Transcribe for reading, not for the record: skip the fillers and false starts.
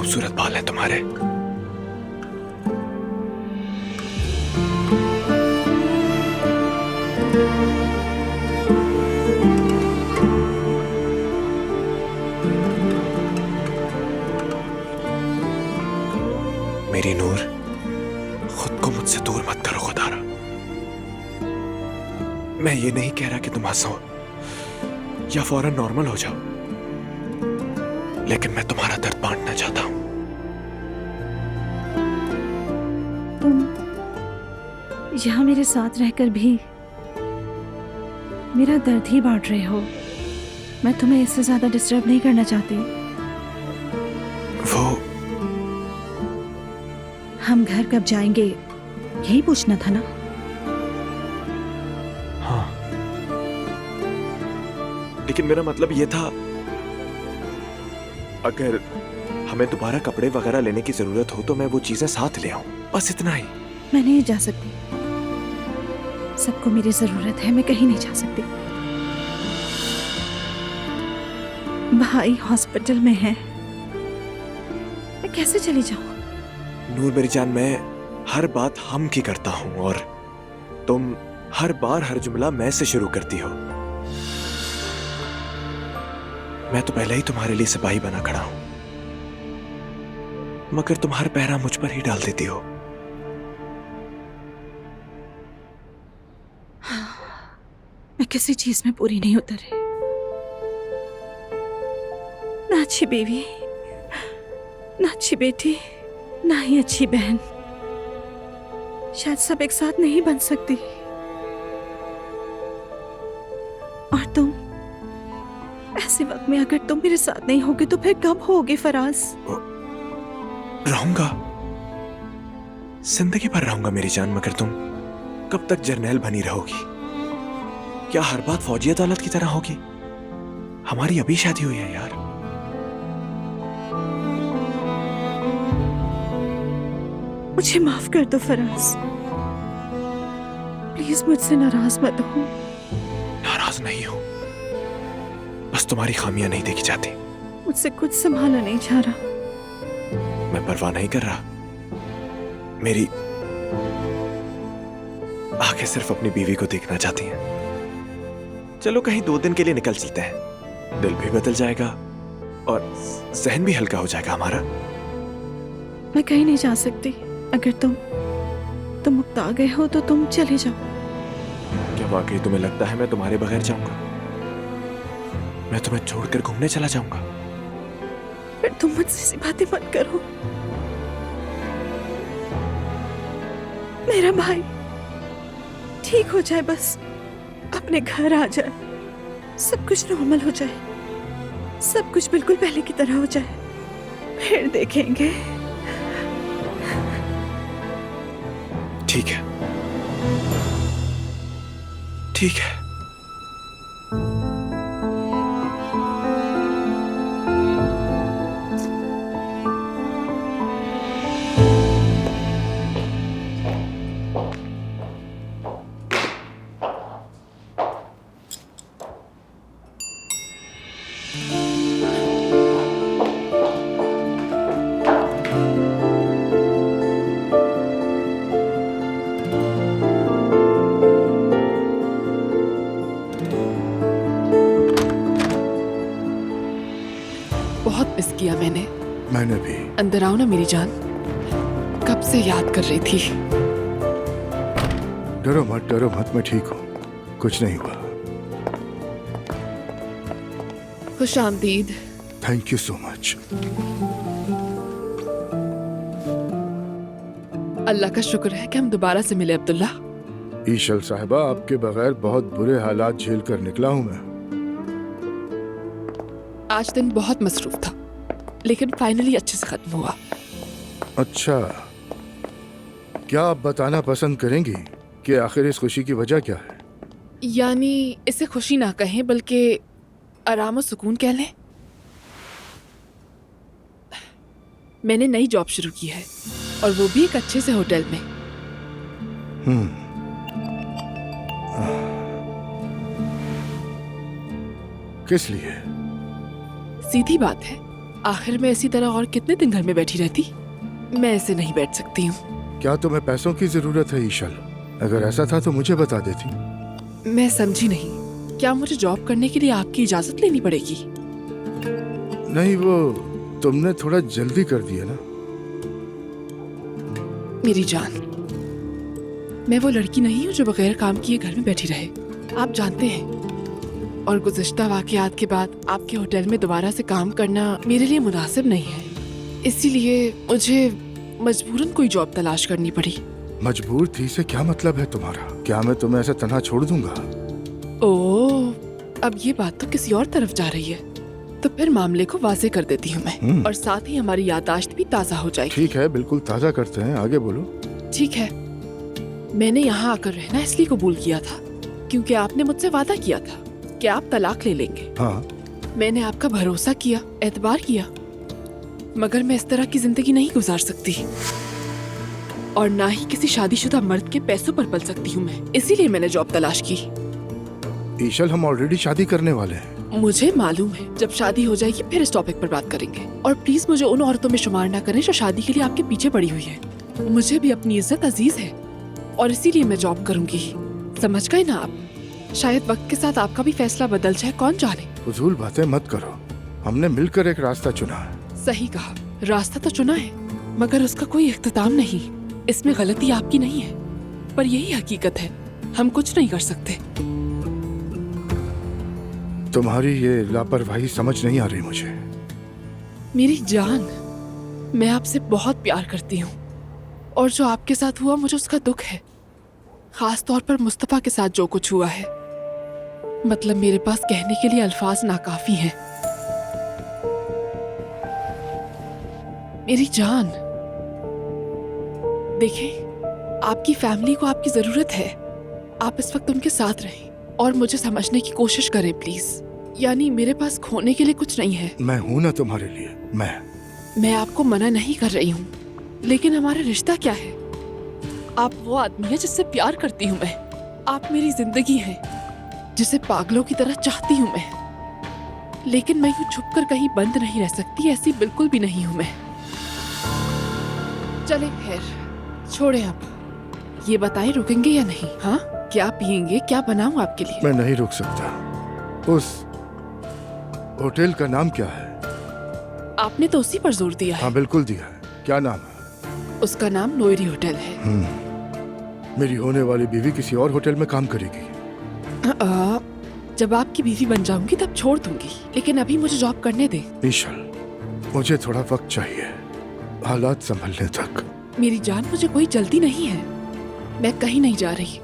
खूबसूरत बाल हैं तुम्हारे। मेरी नूर, खुद को मुझसे दूर मत करो खुदारा। मैं ये नहीं कह रहा कि तुम हंसो या फौरन नॉर्मल हो जाओ, लेकिन मैं तुम्हारा दर्द बांटना चाहता हूं। तुम यहाँ मेरे साथ रहकर भी मेरा दर्द ही बांट रहे हो। मैं तुम्हें इससे ज्यादा डिस्टर्ब नहीं करना चाहती। वो हम घर कब जाएंगे यही पूछना था ना? हाँ, लेकिन मेरा मतलब ये था, अगर हमें दोबारा कपड़े वगैरह लेने की जरूरत हो तो मैं वो चीजें साथ ले आऊं, बस इतना ही। मैं नहीं जा सकती। सबको मेरी जरूरत है, मैं कहीं नहीं जा सकती। भाई हॉस्पिटल में है, मैं कैसे चली जाऊं? नूर मेरी जान, मैं हर बात हम की करता हूं और तुम हर बार हर जुमला मैं से शुरू करती हो। मैं तो पहले ही तुम्हारे लिए सिपाही बना खड़ा हूं, मगर तुम हर पहरा मुझ पर ही डाल देती हो। मैं किसी चीज में पूरी नहीं उतरी। ना अच्छी बीवी, ना अच्छी बेटी, ना ही अच्छी बहन। शायद सब एक साथ नहीं बन सकती। और तुम, ऐसे वक्त में अगर तुम मेरे साथ नहीं होगे तो फिर कब होगे फराज? रहूंगा, जिंदगी भर रहूंगा मेरी जान, मगर तुम कब तक जर्नैल बनी रहोगी? क्या हर बात फौजी अदालत की तरह होगी? हमारी अभी शादी हुई है यार। मुझे माफ कर दो फराज, प्लीज मुझसे नाराज मत हो। नाराज नहीं हूं, बस तुम्हारी खामियां नहीं देखी जाती। मुझसे कुछ संभाला नहीं जा रहा। मैं परवाह नहीं कर रहा। मेरी आंखें सिर्फ अपनी बीवी को देखना चाहती हैं। चलो कहीं 2 दिन के लिए निकल चलते हैं, दिल भी बदल जाएगा और जहन भी हल्का हो जाएगा हमारा। मैं कहीं नहीं जा सकती। अगर तुम मुक्ता गए हो तो तुम चले जाओ। क्या वाकई तुम्हें लगता है मैं तुम्हारे बगैर जाऊंगा? मैं तुम्हें छोड़कर घूमने चला जाऊंगा? फिर तुम मुझसे ऐसी बातें मत करो। मेरा भाई ठीक हो जाए, बस अपने घर आ जाए, सब कुछ नॉर्मल हो जाए, सब कुछ बिल्कुल पहले की तरह हो जाए, फिर देखेंगे। ठीक है, ठीक है। बहुत मिस किया मैंने भी। अंदर आओ ना मेरी जान, कब से याद कर रही थी। डरो मत, मैं ठीक हूँ, कुछ नहीं हुआ। खुश आमदीद। Thank you so much. अल्लाह का शुक्र है कि हम दोबारा से मिले अब्दुल्ला। ईशल साहिबा, आपके बगैर बहुत बुरे हालात झेल कर निकला हूँ मैं। आज दिन बहुत मसरूफ था, लेकिन फाइनली अच्छे से खत्म हुआ। अच्छा, क्या आप बताना पसंद करेंगी कि आखिर इस खुशी की वजह क्या है? यानी इसे खुशी ना कहें बल्कि आराम और सुकून कह लें। मैंने नई जॉब शुरू की है और वो भी एक अच्छे से होटल में। किस लिए? सीधी बात है, आखिर मैं इसी तरह और कितने दिन घर में बैठी रहती? मैं ऐसे नहीं बैठ सकती हूँ। क्या तुम्हें पैसों की जरूरत है ईशल? अगर ऐसा था तो मुझे बता देती। मैं समझी नहीं। क्या मुझे जॉब करने के लिए आपकी इजाजत लेनी पड़ेगी? नहीं, वो तुमने थोड़ा जल्दी कर दिया ना। मेरी जान, मैं वो लड़की नहीं हूँ जो बगैर काम किए घर में बैठी रहे। आप जानते हैं, और गुज़िश्ता वाक़यात के बाद आपके होटल में दोबारा से काम करना मेरे लिए मुनासिब नहीं है। इसीलिए मुझे मजबूरन कोई जॉब तलाश करनी पड़ी। मजबूर थी से क्या मतलब है तुम्हारा? क्या मैं तुम्हें ऐसा तन्हा छोड़ दूंगा? ओह, अब ये बात तो किसी और तरफ जा रही है। तो फिर मामले को वाज़ेह कर देती हूँ मैं, और साथ ही हमारी याददाश्त भी ताज़ा हो जाएगी। ठीक है, बिल्कुल ताज़ा करते हैं, आगे बोलो। ठीक है, मैंने यहाँ आकर रहना इसलिए कबूल किया था क्योंकि आपने मुझसे वादा किया था कि आप तलाक ले लेंगे। हाँ, मैंने आपका भरोसा किया, एतबार किया, मगर मैं इस तरह की जिंदगी नहीं गुजार सकती, और ना ही किसी शादीशुदा मर्द के पैसों पर पल सकती हूँ मैं। इसीलिए मैंने जॉब तलाश की। ईशल, हम ऑलरेडी शादी करने वाले हैं। मुझे मालूम है, जब शादी हो जाएगी फिर इस टॉपिक पर बात करेंगे। और प्लीज मुझे उन औरतों में शुमार ना करें जो शादी के लिए आपके पीछे पड़ी हुई है। मुझे भी अपनी इज्जत अजीज है, और इसीलिए मैं जॉब करूंगी। समझ गए ना आप? शायद वक्त के साथ आपका भी फैसला बदल जाए, कौन जाने। फजूल बातें मत करो, हमने मिलकर एक रास्ता चुना है। सही कहा, रास्ता तो चुना है, मगर उसका कोई इख्तिताम नहीं। इसमें गलती आपकी नहीं है, पर यही हकीकत है, हम कुछ नहीं कर सकते। तुम्हारी ये लापरवाही समझ नहीं आ रही मुझे। मेरी जान, मैं आपसे बहुत प्यार करती हूँ, और जो आपके साथ हुआ मुझे उसका दुख है। खास तौर पर मुस्तफा के साथ जो कुछ हुआ है, मतलब मेरे पास कहने के लिए अल्फाज नाकाफी हैं। मेरी जान, देखें, आपकी फैमिली को आपकी जरूरत है। आप इस वक्त उनके साथ रहें और मुझे समझने की कोशिश करें प्लीज। यानी मेरे पास खोने के लिए कुछ नहीं है। मैं हूं ना तुम्हारे लिए। मैं आपको मना नहीं कर रही हूँ, लेकिन हमारा रिश्ता क्या है? आप वो आदमी है जिससे प्यार करती हूँ मैं। आप मेरी जिंदगी है जिसे पागलों की तरह चाहती हूँ मैं। लेकिन मैं यूँ छुपकर कहीं बंद नहीं रह सकती, ऐसी बिल्कुल भी नहीं हूँ मैं। चले खैर, छोड़े आप। ये बताएं रुकेंगे या नहीं? हाँ, क्या पियेंगे, क्या बनाऊं आपके लिए? मैं नहीं रुक सकता। उस होटल का नाम क्या है? आपने तो उसी पर जोर दिया है। हाँ, बिल्कुल दिया है। क्या नाम है? उसका नाम नोएरी होटल है। मेरी होने वाली बीवी किसी और होटल में काम करेगी। जब आपकी बीवी बन जाऊंगी तब छोड़ दूंगी, लेकिन अभी मुझे जॉब करने दे। ईशल, मुझे थोड़ा वक्त चाहिए हालात संभलने तक। मेरी जान, मुझे कोई जल्दी नहीं है, मैं कहीं नहीं जा रही।